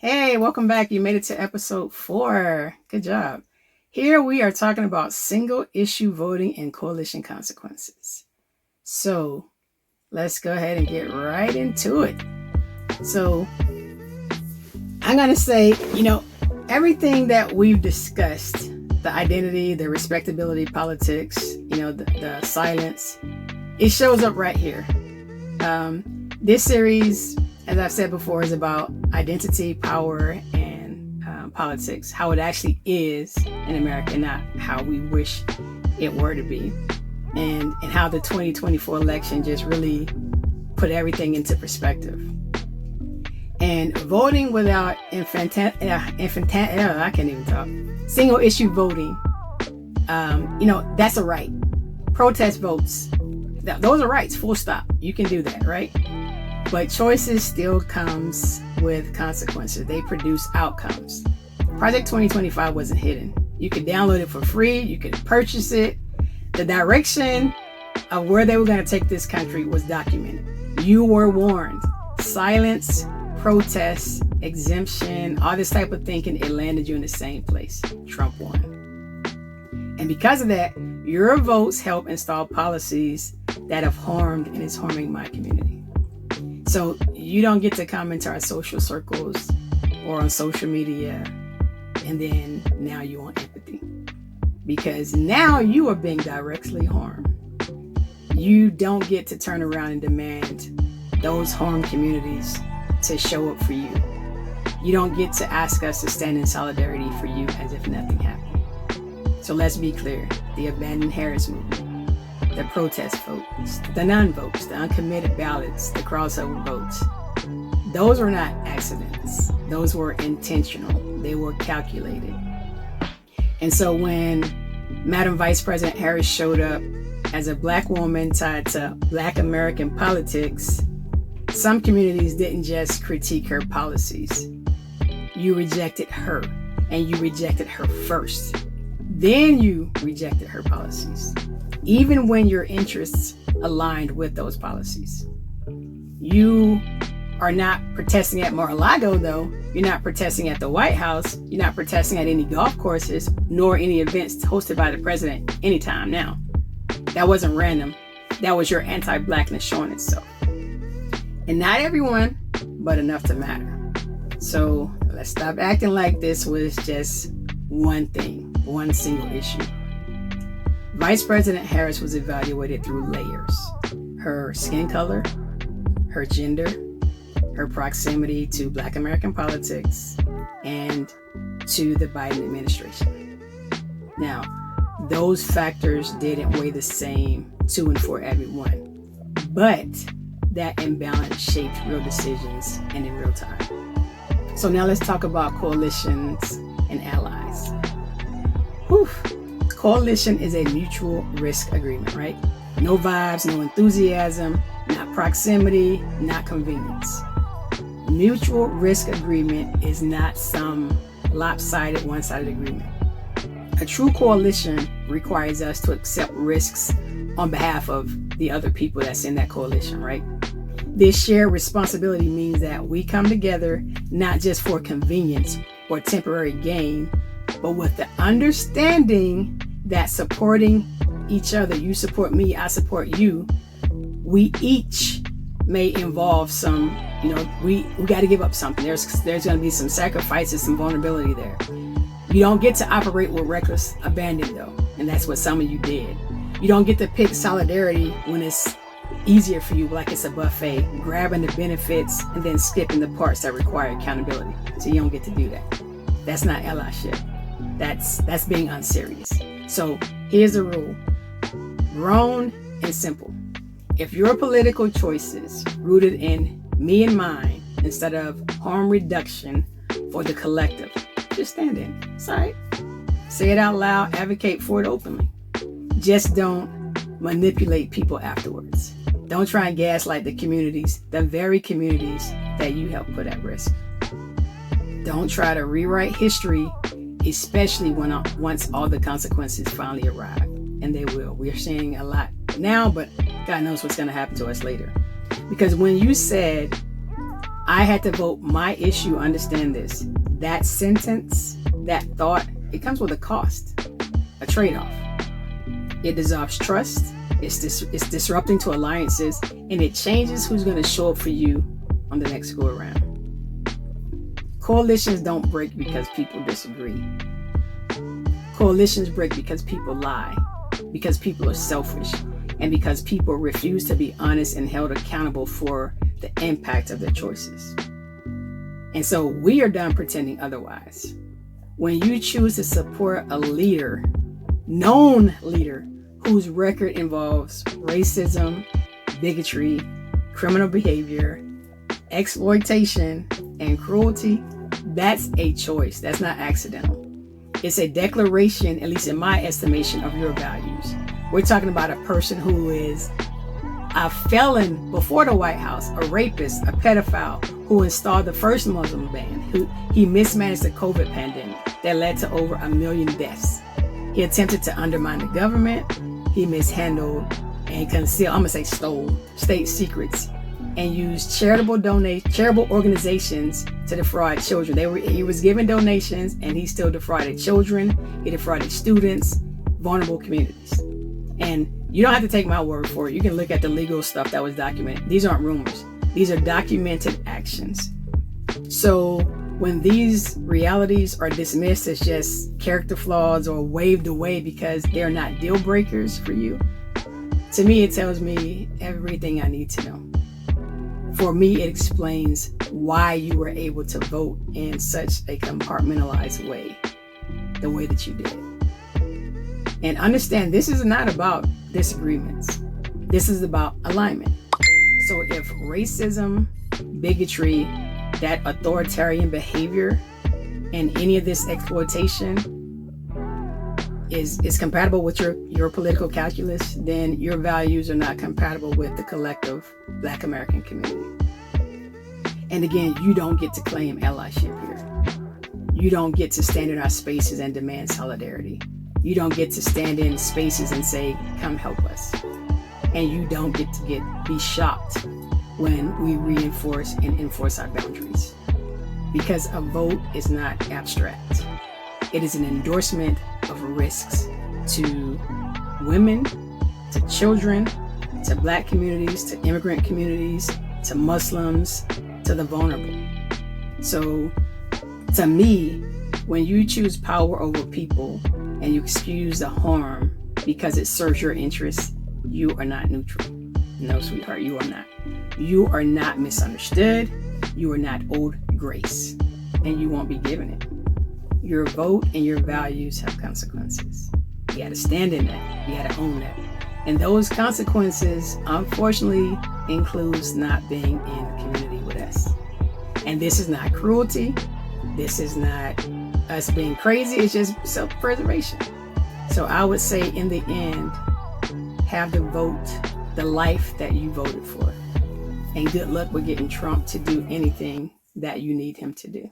Hey, welcome back. You made it to episode 4. Good job. Here we are talking about single issue voting and coalition consequences. So let's go ahead and get right into it. So I'm going to say, everything that we've discussed, the identity, the respectability politics, the silence, it shows up right here. This series, as I've said before, is about identity, power, and politics, how it actually is in America, not how we wish it were to be, and how the 2024 election just really put everything into perspective. And voting without I can't even talk. Single issue voting, that's a right. Protest votes, those are rights, full stop. You can do that, right? But choices still comes with consequences. They produce outcomes. Project 2025 wasn't hidden. You could download it for free. You could purchase it. The direction of where they were going to take this country was documented. You were warned. Silence, protest, exemption, all this type of thinking, it landed you in the same place. Trump won. And because of that, your votes help install policies that have harmed and is harming my community. So you don't get to come into our social circles or on social media and then now you want empathy. Because now you are being directly harmed. You don't get to turn around and demand those harmed communities to show up for you. You don't get to ask us to stand in solidarity for you as if nothing happened. So let's be clear. The abandoned Harris movement, the protest votes, the non-votes, the uncommitted ballots, the crossover votes, those were not accidents. Those were intentional. They were calculated. And so when Madam Vice President Harris showed up as a Black woman tied to Black American politics, some communities didn't just critique her policies. You rejected her, and you rejected her first. Then you rejected her policies, even when your interests aligned with those policies. You are not protesting at Mar-a-Lago, though. You're not protesting at the White House. You're not protesting at any golf courses, nor any events hosted by the president anytime now. That wasn't random. That was your anti-Blackness showing itself. And not everyone, but enough to matter. So let's stop acting like this was just one thing, one single issue. Vice President Harris was evaluated through layers: her skin color, her gender, her proximity to Black American politics, and to the Biden administration. Now, those factors didn't weigh the same to and for everyone, but that imbalance shaped real decisions and in real time. So now let's talk about coalitions and allies. Whew. Coalition is a mutual risk agreement, right? No vibes, no enthusiasm, not proximity, not convenience. Mutual risk agreement is not some lopsided, one-sided agreement. A true coalition requires us to accept risks on behalf of the other people that's in that coalition, right? This shared responsibility means that we come together not just for convenience or temporary gain, but with the understanding that supporting each other, you support me, I support you, we each may involve some, we got to give up something. There's going to be some sacrifices, some vulnerability there. You don't get to operate with reckless abandon, though, and that's what some of you did. You don't get to pick solidarity when it's easier for you, like it's a buffet, grabbing the benefits and then skipping the parts that require accountability. So you don't get to do that. That's not allyship. That's being unserious. So here's the rule: grown and simple. If your political choices rooted in me and mine instead of harm reduction for the collective, just stand in. It's all right. Say it out loud. Advocate for it openly. Just don't manipulate people afterwards. Don't try and gaslight the communities, the very communities that you help put at risk. Don't try to rewrite history, especially once all the consequences finally arrive. And they will. We're seeing a lot now, but God knows what's going to happen to us later. Because when you said I had to vote my issue. Understand this. That sentence, that thought, it comes with a cost, a trade-off. It dissolves trust. It's disrupting to alliances, and it changes who's going to show up for you on the next go around. Coalitions don't break because people disagree. Coalitions break because people lie, because people are selfish, and because people refuse to be honest and held accountable for the impact of their choices. And so we are done pretending otherwise. When you choose to support a leader, known leader, whose record involves racism, bigotry, criminal behavior, exploitation, and cruelty, that's a choice. That's not accidental. It's a declaration, at least in my estimation, of your values. We're talking about a person who is a felon before the White House, a rapist, a pedophile, who installed the first Muslim ban, who he mismanaged the COVID pandemic that led to over 1 million deaths. He attempted to undermine the government. He mishandled and stole state secrets and used charitable organizations to defraud children. He was given donations, and he still defrauded children. He defrauded students, vulnerable communities. And you don't have to take my word for it. You can look at the legal stuff that was documented. These aren't rumors. These are documented actions. So when these realities are dismissed as just character flaws or waved away because they're not deal breakers for you, to me, it tells me everything I need to know. For me, it explains why you were able to vote in such a compartmentalized way, the way that you did. And understand, this is not about disagreements. This is about alignment. So if racism, bigotry, that authoritarian behavior, and any of this exploitation is compatible with your political calculus, then your values are not compatible with the collective Black American community. And again, you don't get to claim allyship here. You don't get to stand in our spaces and demand solidarity. You don't get to stand in spaces and say, come help us. And you don't get to be shocked when we reinforce and enforce our boundaries. Because a vote is not abstract. It is an endorsement of risks to women, to children, to Black communities, to immigrant communities, to Muslims, to the vulnerable. So to me, when you choose power over people and you excuse the harm because it serves your interests, you are not neutral. No, sweetheart, you are not. You are not misunderstood. You are not owed grace, and you won't be given it. Your vote and your values have consequences. You got to stand in that. You got to own that. And those consequences, unfortunately, includes not being in community with us. And this is not cruelty. This is not us being crazy. It's just self-preservation. So I would say, in the end, have the vote, the life that you voted for. And good luck with getting Trump to do anything that you need him to do.